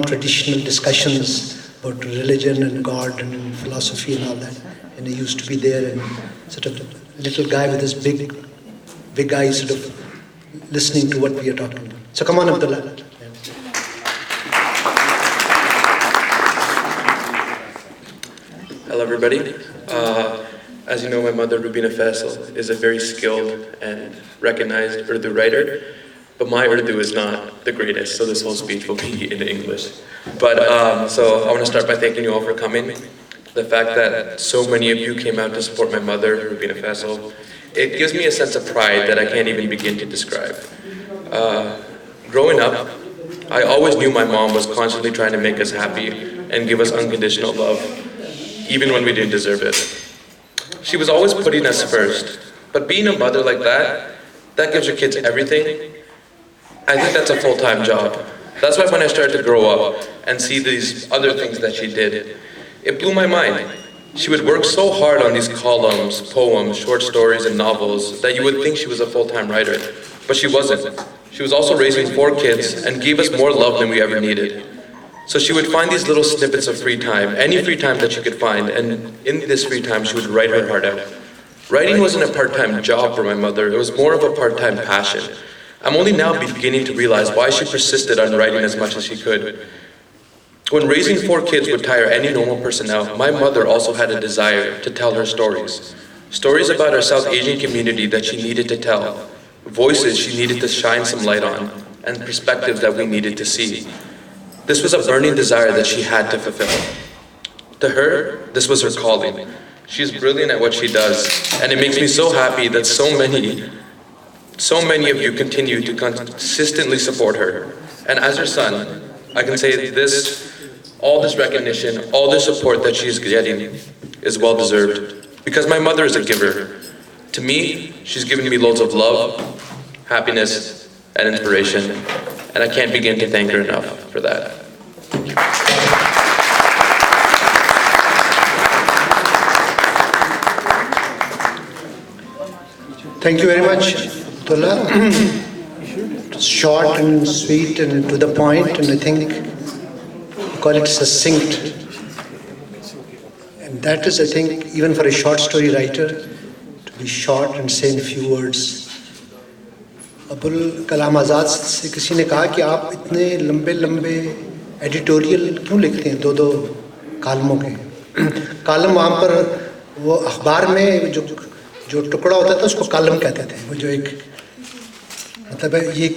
traditional discussions about religion and God and philosophy and all that. And he used to be there and sort of little guy with his big eyes sort of listening to what we are talking about. So come on, Abdullah. Hello everybody. As you know, my mother, Rubina Faisal, is a very skilled and recognized Urdu writer, but my Urdu is not the greatest, so this whole speech will be in English. But so I want to start by thanking you all for coming. The fact that so many of you came out to support my mother, Rubina Faisal, it gives me a sense of pride that I can't even begin to describe. Growing up, I always knew my mom was constantly trying to make us happy and give us unconditional love, even when we didn't deserve it. She was always putting us first, but being a mother like that gives your kids everything. I think that's a full-time job. That's why when I started to grow up and see these other things that she did, it blew my mind. She would work so hard on these columns, poems, short stories, and novels that you would think she was a full-time writer, but she wasn't. She was also raising 4 kids and gave us more love than we ever needed. So she would find these little snippets of free time, any free time that she could find, and in this free time she would write her heart out. Writing wasn't a part-time job for my mother, it was more of a part-time passion. I'm only now beginning to realize why she persisted on writing as much as she could. When raising 4 kids would tire any normal person out, my mother also had a desire to tell her stories. Stories about our South Asian community that she needed to tell, voices she needed to shine some light on, and perspectives that we needed to see. This was a burning desire that she had to fulfill. To her, this was her calling. She's brilliant at what she does, and it makes me so happy that so many of you continue to consistently support her. And as her son, I can say this, all this recognition, all this support that she's getting is well deserved, because my mother is a giver. To me, she's given me loads of love, happiness, and inspiration, and I can't begin to thank her enough for that. Thank you very much, Abdullah. Short and sweet and to the point, and I think you call it succinct. And that is, I think, even for a short story writer, to be short and say in a few words. Abul Kalam Azad से किसी ने कहा कि आप इतने लंबे लंबे editorial क्यों लिखते हैं 2-2 कालमों के कालम वहाँ पर वो अखबार में जो टुकड़ा होता था उसको कालम कहते थे वो जो एक मतलब है ये